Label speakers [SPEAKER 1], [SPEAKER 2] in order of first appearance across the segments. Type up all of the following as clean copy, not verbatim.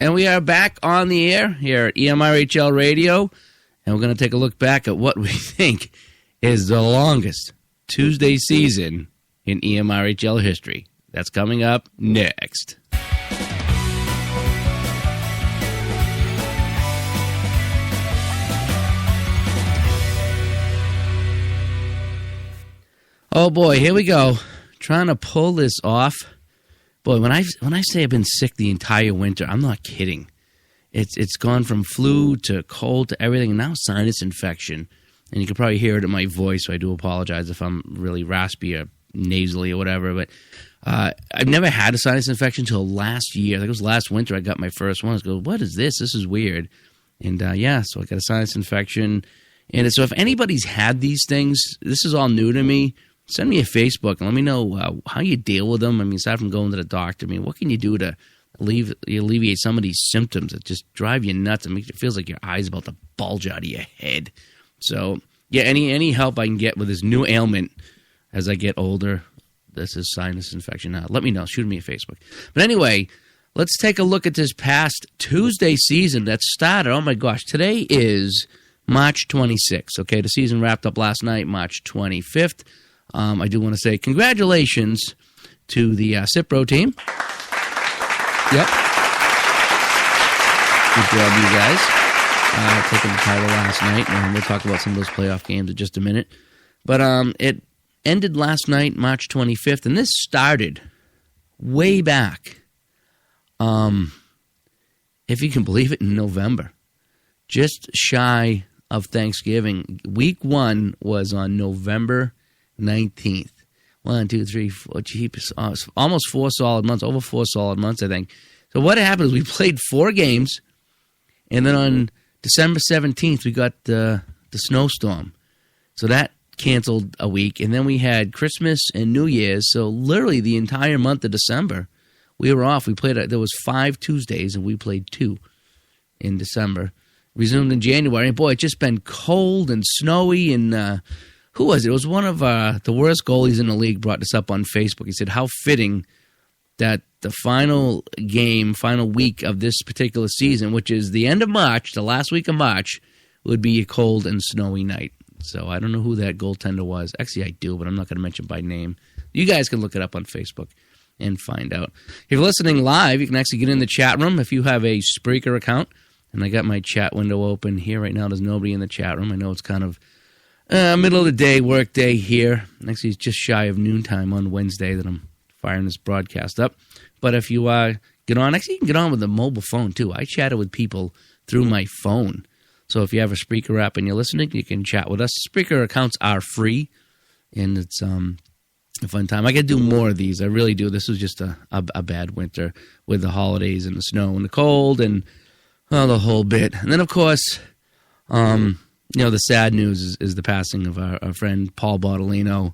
[SPEAKER 1] And we are back on the air here at emrhl Radio, and we're going to take a look back at what we think is the longest Tuesday season in emrhl history. That's coming up next. Oh boy, here we go. Trying to pull this off. Boy, when I say I've been sick the entire winter, I'm not kidding. It's gone from flu to cold to everything, and now sinus infection. And you can probably hear it in my voice, so I do apologize if I'm really raspy or nasally or whatever. But I've never had a sinus infection until last year. I think it was last winter I got my first one. I was going, what is this? This is weird. And so I got a sinus infection. And so if anybody's had these things, this is all new to me. Send me a Facebook and let me know how you deal with them. I mean, aside from going to the doctor, I mean, what can you do to alleviate some of these symptoms that just drive you nuts and it feels like your eye's about to bulge out of your head? So, yeah, any help I can get with this new ailment as I get older, this is sinus infection. Let me know. Shoot me a Facebook. But anyway, let's take a look at this past Tuesday season that started. Oh, my gosh. Today is March 26th, okay? The season wrapped up last night, March 25th. I do want to say congratulations to the Cipro team. Yep. Good job, you guys. Taking the title last night, and we'll talk about some of those playoff games in just a minute. But it ended last night, March 25th, and this started way back, if you can believe it, in November. Just shy of Thanksgiving. Week 1 was on November 19th. 1, 2, 3, 4, almost 4 solid months, over 4 solid months, I think. So what happened is we played 4 games, and then on December 17th, we got the snowstorm. So that canceled a week, and then we had Christmas and New Year's, so literally the entire month of December, we were off. We played, there was 5 Tuesdays, and we played 2 in December. Resumed in January, and boy, it's just been cold and snowy, and who was it? It was one of the worst goalies in the league brought this up on Facebook. He said, how fitting that the final week of this particular season, which is the end of March, the last week of March, would be a cold and snowy night. So I don't know who that goaltender was. Actually, I do, but I'm not going to mention by name. You guys can look it up on Facebook and find out. If you're listening live, you can actually get in the chat room if you have a Spreaker account. And I got my chat window open here right now. There's nobody in the chat room. I know it's kind of middle of the day, work day here. Actually, it's just shy of noontime on Wednesday that I'm firing this broadcast up. But if you get on, actually you can get on with a mobile phone too. I chatted with people through my phone. So if you have a Spreaker app and you're listening, you can chat with us. Spreaker accounts are free, and it's a fun time. I could do more of these. I really do. This was just a bad winter with the holidays and the snow and the cold and the whole bit. And then, of course, the sad news is the passing of our friend Paul Bartolino.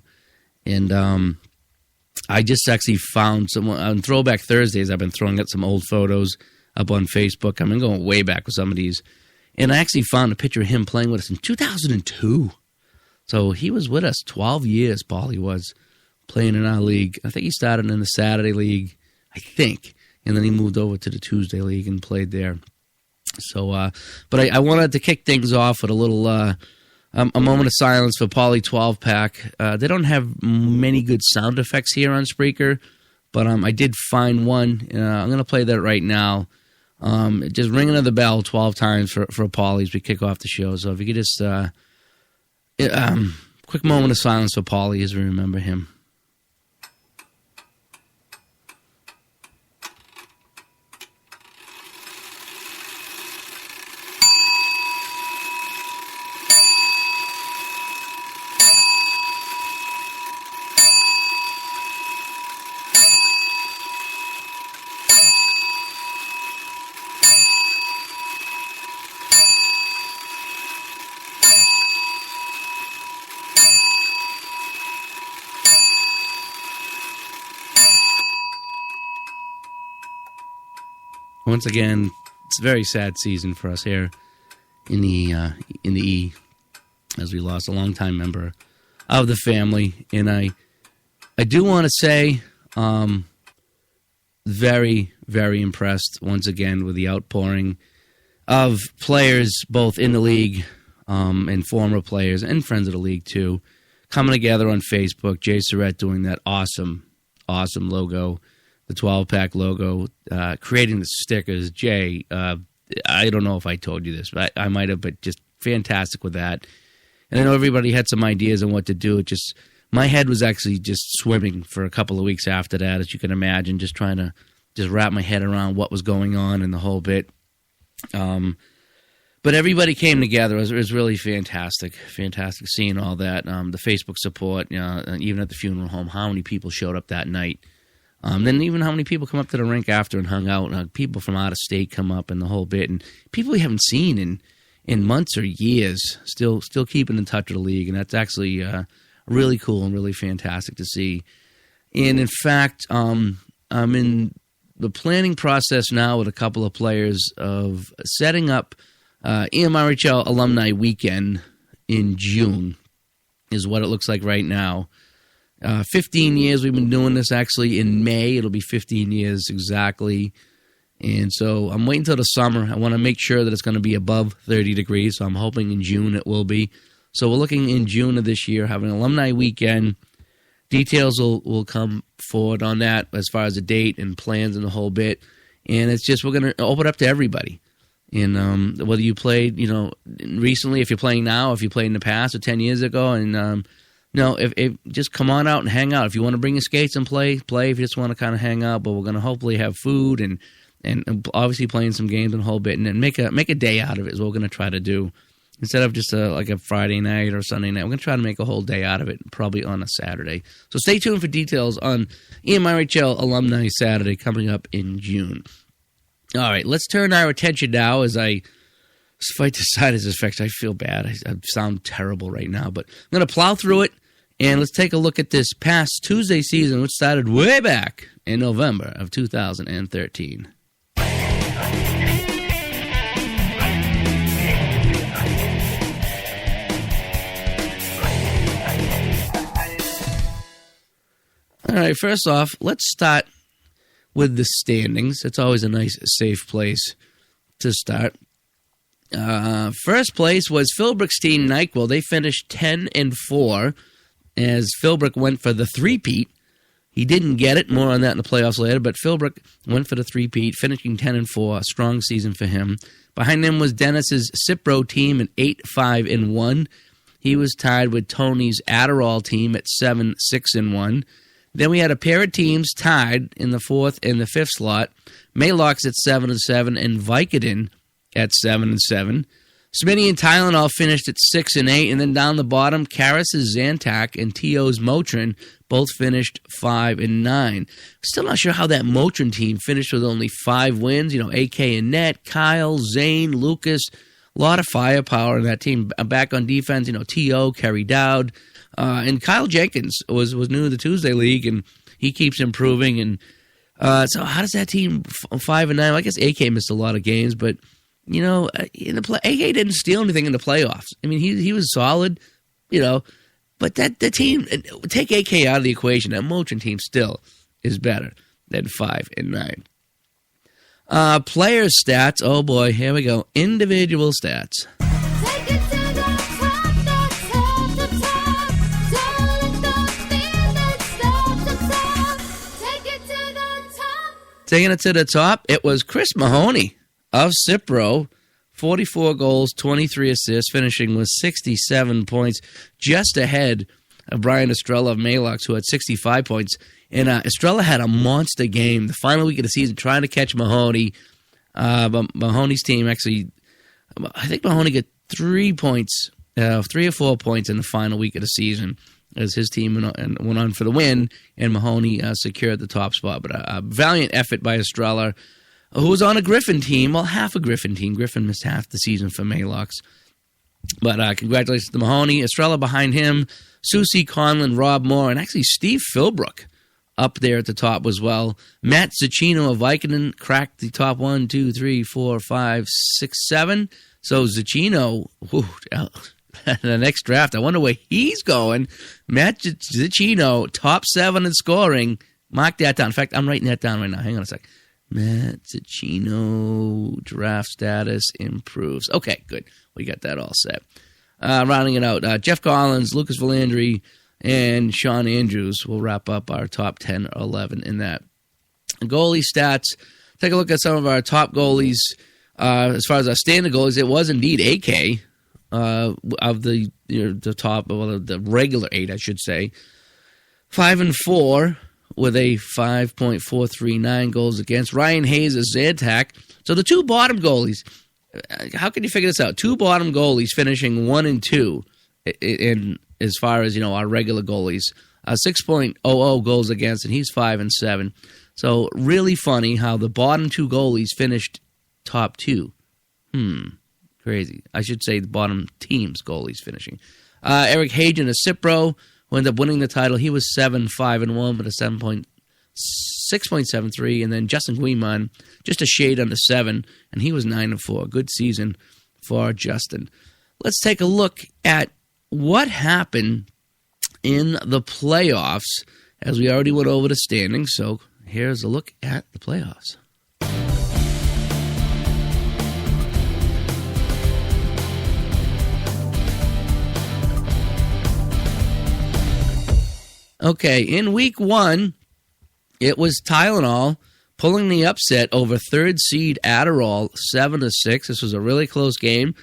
[SPEAKER 1] And I just actually found someone on Throwback Thursdays. I've been throwing out some old photos up on Facebook. I've been going way back with some of these. And I actually found a picture of him playing with us in 2002. So he was with us 12 years, Paulie was, playing in our league. I think he started in the Saturday League, I think. And then he moved over to the Tuesday League and played there. So, but I wanted to kick things off with a little, a moment of silence for Paulie 12-pack. They don't have many good sound effects here on Spreaker, but I did find one. I'm going to play that right now. Just ring another bell 12 times for Paulie as we kick off the show. So if you could just, quick moment of silence for Paulie as we remember him. Once again, it's a very sad season for us here in the E, as we lost a longtime member of the family. And I do want to say, very, very impressed once again with the outpouring of players both in the league and former players and friends of the league too, coming together on Facebook. Jay Surratt doing that awesome logo, the 12-pack logo, creating the stickers. Jay, I don't know if I told you this, but I might have, but just fantastic with that. And I know everybody had some ideas on what to do. It just, my head was actually just swimming for a couple of weeks after that, as you can imagine, just trying to just wrap my head around what was going on and the whole bit. But everybody came together. It was really fantastic seeing all that. The Facebook support, even at the funeral home, how many people showed up that night. Then even how many people come up to the rink after and hung out. People from out of state come up and the whole bit. And people we haven't seen in months or years, still keeping in touch with the league. And that's actually really cool and really fantastic to see. And in fact, I'm in the planning process now with a couple of players of setting up emrhl Alumni Weekend in June is what it looks like right now. 15 years we've been doing this. Actually, in May, it'll be 15 years exactly. And so I'm waiting until the summer. I want to make sure that it's going to be above 30 degrees, so I'm hoping in June it will be. So we're looking in June of this year, having an Alumni Weekend. Details will come forward on that as far as the date and plans and the whole bit. And it's just, we're going to open up to everybody. And whether you played, recently, if you're playing now, if you played in the past or 10 years ago, and if just come on out and hang out. If you want to bring your skates and play. If you just want to kind of hang out, but we're going to hopefully have food and obviously playing some games and the whole bit, and then make a day out of it is what we're going to try to do. Instead of just like a Friday night or Sunday night, we're going to try to make a whole day out of it, probably on a Saturday. So stay tuned for details on emrhl Alumni Saturday coming up in June. All right, let's turn our attention now as I fight the sinus effects. I feel bad. I sound terrible right now, but I'm going to plow through it, and let's take a look at this past Tuesday season, which started way back in November of 2013. All right, first off, let's start with the standings. It's always a nice, safe place to start. First place was Philbrook's team, NyQuil. They finished 10-4 as Philbrook went for the three-peat. He didn't get it. More on that in the playoffs later, but Philbrook went for the three-peat, finishing 10-4. A strong season for him. Behind him was Dennis's Cipro team at 8-5-1. He was tied with Tony's Adderall team at 7-6-1. Then we had a pair of teams tied in the fourth and the fifth slot. Maylocks at 7-7 and Vicodin at 7-7. Smitty and Tylenol finished at 6-8, and then down the bottom, Karras' Zantac and T.O.'s Motrin both finished 5-9. Still not sure how that Motrin team finished with only 5 wins. AK and Net, Kyle, Zane, Lucas, a lot of firepower in that team. Back on defense, T.O., Kerry Dowd. And Kyle Jenkins was new to the Tuesday League, and he keeps improving. And so how does that team 5-9? I guess AK missed a lot of games, but in the AK didn't steal anything in the playoffs. I mean, he was solid, but the team, take AK out of the equation, that Motrin team still is better than 5-9. Player stats. Oh boy, here we go. Individual stats.
[SPEAKER 2] Take it to the top, the top. Don't let the feeling stop the top. Take it to the top.
[SPEAKER 1] Taking it to the top, it was Chris Mahoney of Cipro. 44 goals, 23 assists, finishing with 67 points, just ahead of Brian Estrella of Maylocks, who had 65 points. And Estrella had a monster game the final week of the season trying to catch Mahoney. But Mahoney's team actually, I think Mahoney got 3 points, 3 or 4 points in the final week of the season as his team went on for the win, and Mahoney secured the top spot. But a valiant effort by Estrella, who was on a Griffin team, well, half a Griffin team. Griffin missed half the season for Maylocks. But congratulations to Mahoney. Estrella behind him, Susie Conlon, Rob Moore, and actually Steve Philbrook up there at the top as well. Matt Zacchino of Vicodin cracked the top 1, 2, 3, 4, 5, 6, 7. So Zacchino, the next draft, I wonder where he's going. Matt Zacchino, top 7 in scoring. Mark that down. In fact, I'm writing that down right now. Hang on a sec. Matt Ticino, draft status improves. Okay, good. We got that all set. Rounding it out, Jeff Collins, Lucas Valandry, and Sean Andrews will wrap up our top 10 or 11 in that. Goalie stats. Take a look at some of our top goalies. As far as our standard goalies, it was indeed AK of the top, well, the regular 8, I should say. 5 and 4 with a 5.439 goals against. Ryan Hayes is Zantac. So the two bottom goalies, how can you figure this out? Two bottom goalies finishing 1 and 2 in as far as, our regular goalies. 6.00 goals against, and he's 5 and 7. So really funny how the bottom two goalies finished top 2. Crazy. I should say the bottom team's goalies finishing. Eric Hagen is Cipro, who ended up winning the title. He was 7-5-1, but a 6.73. And then Justin Guimon, just a shade under 7, and he was 9-4. Good season for Justin. Let's take a look at what happened in the playoffs, as we already went over the standings. So here's a look at the playoffs. Okay, in week 1, it was Tylenol pulling the upset over third seed Adderall 7-6. This was a really close game.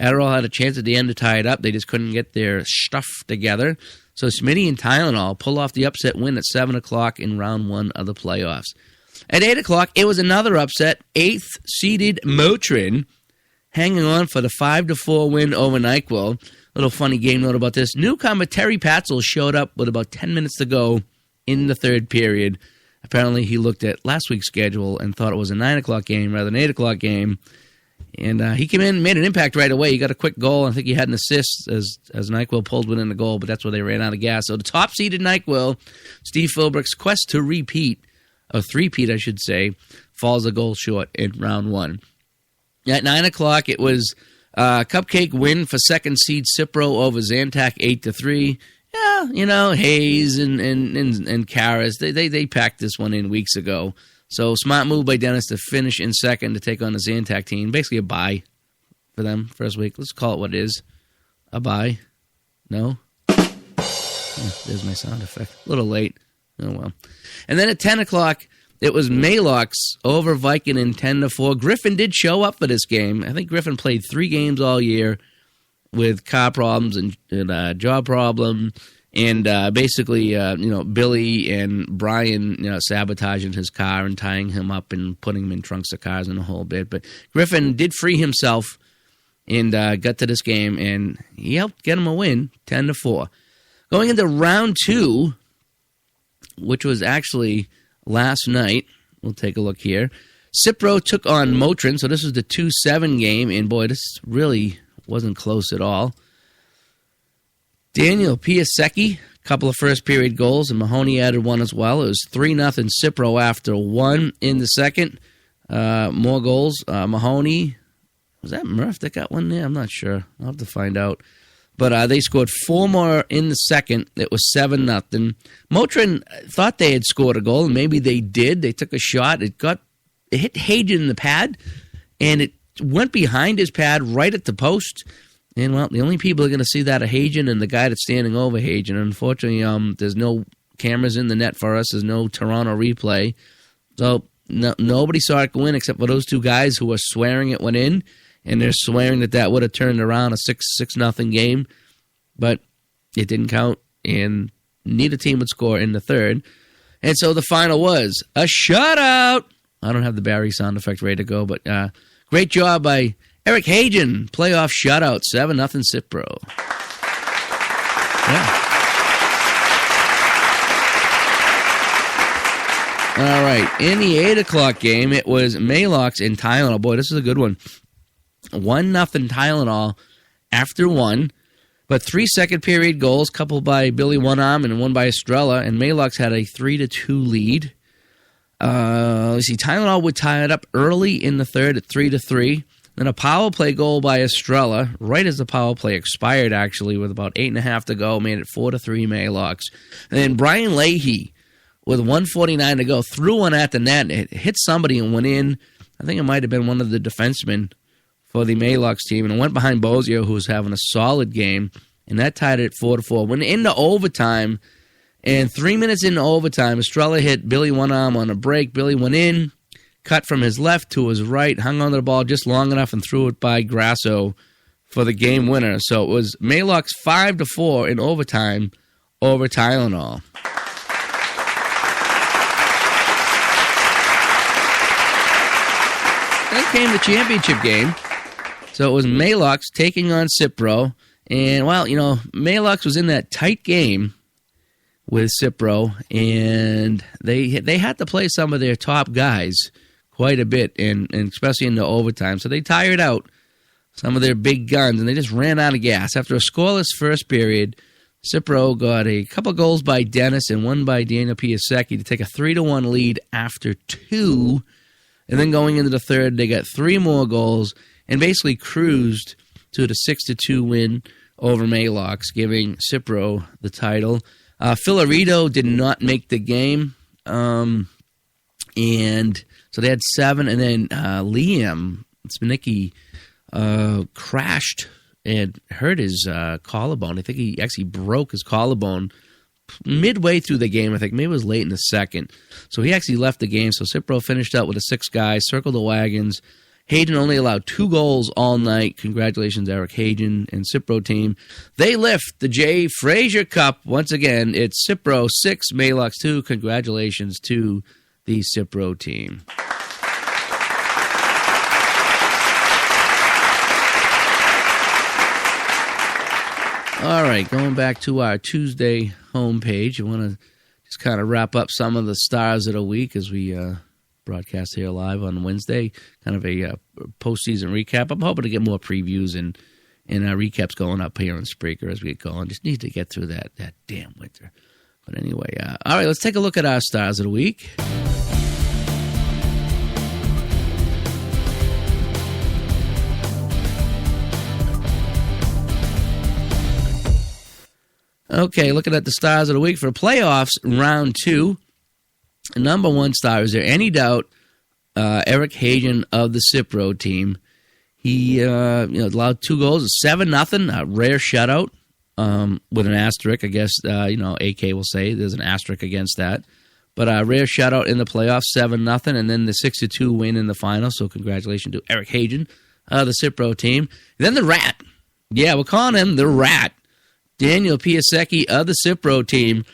[SPEAKER 1] Adderall had a chance at the end to tie it up. They just couldn't get their stuff together. So Smitty and Tylenol pull off the upset win at 7 o'clock in round 1 of the playoffs. At 8 o'clock, it was another upset. 8th seeded Motrin hanging on for the 5-4 win over NyQuil. Little funny game note about this. Newcomer Terry Patzel showed up with about 10 minutes to go in the third period. Apparently, he looked at last week's schedule and thought it was a 9 o'clock game rather than an 8 o'clock game. And he came in and made an impact right away. He got a quick goal. I think he had an assist as NyQuil pulled within the goal, but that's where they ran out of gas. So the top-seeded NyQuil, Steve Philbrick's quest to three-peat, I should say, falls a goal short in round 1. At 9 o'clock, it was cupcake win for second seed Cipro over Zantac 8-3. Yeah, Hayes and Karras, they packed this one in weeks ago. So smart move by Dennis to finish in second to take on the Zantac team. Basically a bye for them first week. Let's call it what it is. A bye. No? There's my sound effect. A little late. Oh, well. And then at 10 o'clock, it was Malox over Viking in 10-4. Griffin did show up for this game. I think Griffin played 3 games all year with car problems and job problem. And basically, Billy and Brian, sabotaging his car and tying him up and putting him in trunks of cars and a whole bit. But Griffin did free himself and got to this game, and he helped get him a win, 10-4. Going into round 2, which was actually last night, we'll take a look here. Cipro took on Motrin, so this was the 2-7 game, and boy, this really wasn't close at all. Daniel Piasecki, a couple of first-period goals, and Mahoney added one as well. It was 3-0 Cipro after 1 in the second. More goals. Mahoney, was that Murph that got one there? I'm not sure. I'll have to find out. But they scored 4 more in the second. It was 7-0. Motrin thought they had scored a goal, and maybe they did. They took a shot. It hit Hagen in the pad, and it went behind his pad right at the post. And, well, the only people are going to see that are Hagen and the guy that's standing over Hagen. Unfortunately, there's no cameras in the net for us. There's no Toronto replay. So nobody saw it go in except for those 2 guys who were swearing it went in. And they're swearing that would have turned around a 6-0 game. But it didn't count, and neither team would score in the third. And so the final was a shutout. I don't have the Barry sound effect ready to go, but great job by Eric Hagen, playoff shutout, 7-0 Cipro. Yeah. All right, in the 8 o'clock game, it was Malox and Tylenol. Boy, this is a good one. 1-0 Tylenol after 1, but 3 second-period goals, couple by Billy One-Arm and one by Estrella, and Malox had a 3-2 lead. Let's see, Tylenol would tie it up early in the third at 3-3. Then a power play goal by Estrella, right as the power play expired, actually, with about 8.5 to go, made it 4-3 Malox. And then Brian Leahy with 1:49 to go, threw one at the net, and it hit somebody and went in. I think it might have been one of the defensemen for the Maylocks team, and it went behind Bozier, who was having a solid game, and that tied it 4-4. Went into overtime, and 3 minutes into overtime, Estrella hit Billy one arm on a break. Billy went in, cut from his left to his right, hung onto the ball just long enough, and threw it by Grasso for the game winner. So it was Maylocks 5-4 in overtime over Tylenol. Then came the championship game. So it was Maylocks taking on Cipro. And, well, Maylocks was in that tight game with Cipro, and they had to play some of their top guys quite a bit, and especially in the overtime. So they tired out some of their big guns, and they just ran out of gas. After a scoreless first period, Cipro got a couple goals by Dennis and one by Daniel Piasecki to take a 3-1 lead after two. And then going into the third, they got three more goals and basically cruised to the 6-2 win over Maylocks, giving Cipro the title. Filarito did not make the game, and so they had 7, and then Liam Sminicki crashed and hurt his collarbone. I think he actually broke his collarbone midway through the game. I think maybe it was late in the second. So he actually left the game. So Cipro finished up with a 6 guys, circled the wagons. Hayden only allowed 2 goals all night. Congratulations, Eric Hayden and Cipro team. They lift the Jay Frazier Cup. Once again, it's Cipro 6, Maylocks 2. Congratulations to the Cipro team. All right, going back to our Tuesday homepage, I want to just kind of wrap up some of the stars of the week as we broadcast here live on Wednesday, kind of a postseason recap. I'm hoping to get more previews and recaps going up here on Spreaker as we get going. Just need to get through that damn winter. But anyway, all right, let's take a look at our stars of the week. Okay, looking at the stars of the week for playoffs, round 2. Number 1 star, is there any doubt? Eric Hagen of the Cipro team. He allowed 2 goals, 7-0, a rare shutout with an asterisk. I guess AK will say there's an asterisk against that. But a rare shutout in the playoffs, 7-0, and then the 6-2 win in the final. So congratulations to Eric Hagen of the Cipro team. And then the Rat. Yeah, we're calling him the Rat. Daniel Piasecki of the Cipro team.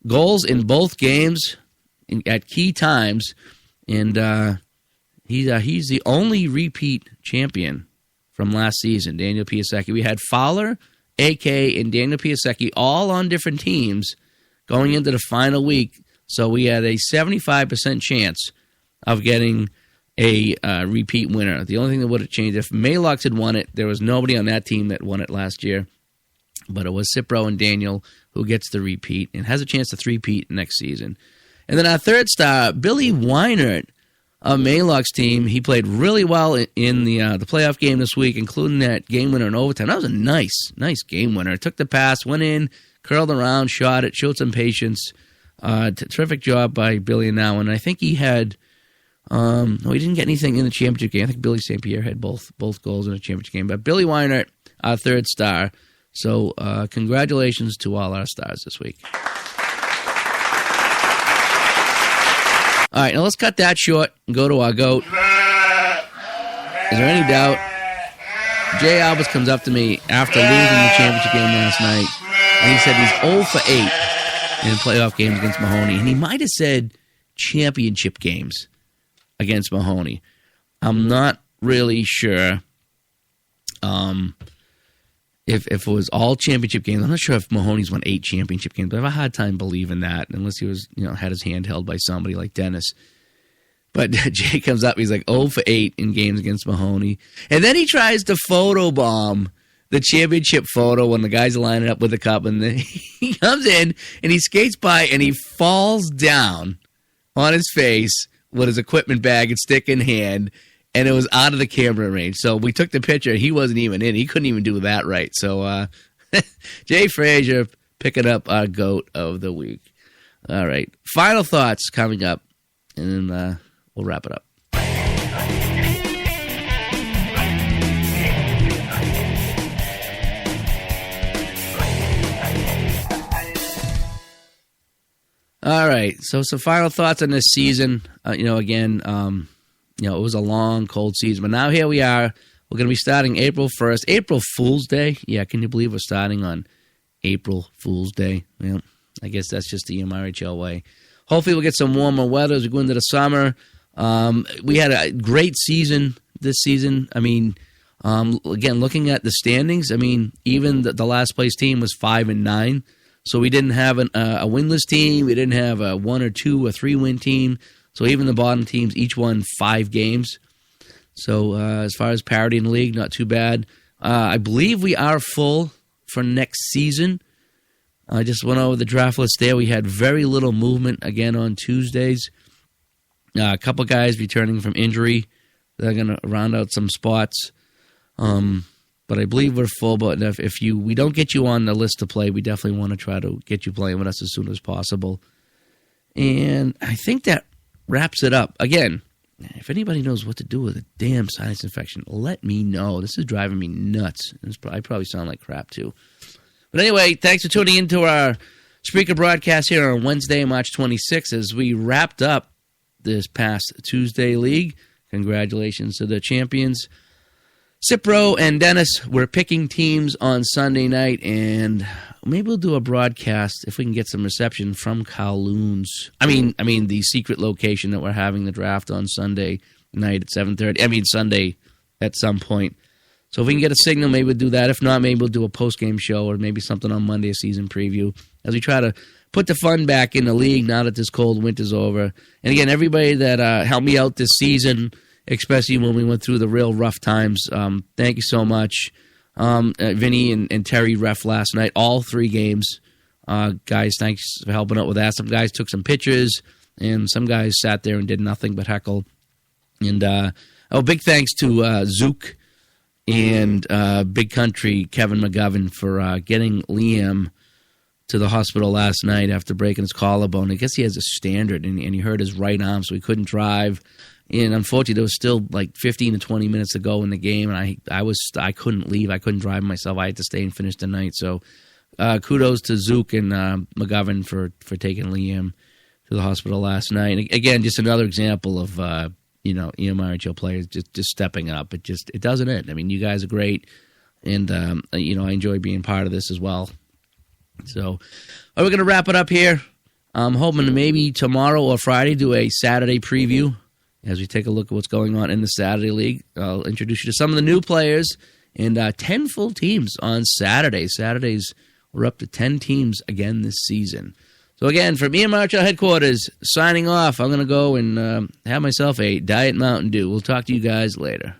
[SPEAKER 1] Goals in both games at key times, and he's the only repeat champion from last season, Daniel Piasecki. We had Fowler, AK, and Daniel Piasecki all on different teams going into the final week, so we had a 75% chance of getting a repeat winner. The only thing that would have changed, if Maylocks had won it, there was nobody on that team that won it last year, but it was Cipro and Daniel who gets the repeat and has a chance to three-peat next season. And then our third star, Billy Weinert of Maylocks team. He played really well in the playoff game this week, including that game winner in overtime. That was a nice game winner. Took the pass, went in, curled around, shot it, showed some patience. Terrific job by Billy in that one. I think he had, he didn't get anything in the championship game. I think Billy St. Pierre had both goals in the championship game. But Billy Weinert, our third star. So congratulations to all our stars this week. All right, now let's cut that short and go to our GOAT. Is there any doubt? Jay Albers comes up to me after losing the championship game last night, and he said he's 0 for 8 in playoff games against Mahoney, and he might have said championship games against Mahoney. I'm not really sure if it was all championship games. I'm not sure if Mahoney's won 8 championship games, but I have a hard time believing that unless he was, had his hand held by somebody like Dennis. But Jay comes up, he's like 0 for 8 in games against Mahoney. And then he tries to photobomb the championship photo when the guys are lining up with the cup, and then he comes in and he skates by and he falls down on his face with his equipment bag and stick in hand, and it was out of the camera range. So we took the picture. He wasn't even in. He couldn't even do that right. So Jay Frazier picking up our GOAT of the week. All right. Final thoughts coming up, and then we'll wrap it up. All right, so some final thoughts on this season. Again, it was a long, cold season, but now here we are. We're going to be starting April 1st. April Fool's Day. Yeah, can you believe we're starting on April Fool's Day? Well, I guess that's just the emrhl way. Hopefully we'll get some warmer weather as we go into the summer. We had a great season this season. I mean, again, looking at the standings, I mean, even the last place team was 5-9. So we didn't have a winless team. We didn't have a 1 or 2 or 3 win team. So even the bottom teams each won 5 games. So as far as parity in the league, not too bad. I believe we are full for next season. I just went over the draft list there. We had very little movement again on Tuesdays. A couple guys returning from injury. They're going to round out some spots. But I believe we're full. But if we don't get you on the list to play, we definitely want to try to get you playing with us as soon as possible. And I think that wraps it up. Again, if anybody knows what to do with a damn sinus infection, let me know. This is driving me nuts. I probably sound like crap, too. But anyway, thanks for tuning into our Spreaker broadcast here on Wednesday, March 26th, as we wrapped up this past Tuesday league. Congratulations to the champions. Cipro and Dennis were picking teams on Sunday night, and maybe we'll do a broadcast if we can get some reception from Kowloon's. I mean, the secret location that we're having the draft on Sunday night at 7:30. Sunday at some point. So if we can get a signal, maybe we'll do that. If not, maybe we'll do a post-game show or maybe something on Monday, a season preview, as we try to put the fun back in the league now that this cold winter's over. And again, everybody that helped me out this season, especially when we went through the real rough times. Thank you so much. Vinny and Terry ref last night, all 3 games. Guys, thanks for helping out with that. Some guys took some pictures, and some guys sat there and did nothing but heckle. And big thanks to Zook and Big Country Kevin McGovern for getting Liam to the hospital last night after breaking his collarbone. I guess he has a standard, and he hurt his right arm, so he couldn't drive. And unfortunately, there was still like 15 to 20 minutes to go in the game, and I couldn't leave. I couldn't drive myself. I had to stay and finish the night. So kudos to Zook and McGovern for taking Liam to the hospital last night. And again, just another example of emrhl players just stepping up. It doesn't end. I mean, you guys are great, and I enjoy being part of this as well. So we're going to wrap it up here. I'm hoping to maybe tomorrow or Friday do a Saturday preview as we take a look at what's going on in the Saturday League. I'll introduce you to some of the new players and 10 full teams on Saturday. Saturdays, we're up to 10 teams again this season. So again, from emrhl headquarters, signing off. I'm going to go and have myself a Diet Mountain Dew. We'll talk to you guys later.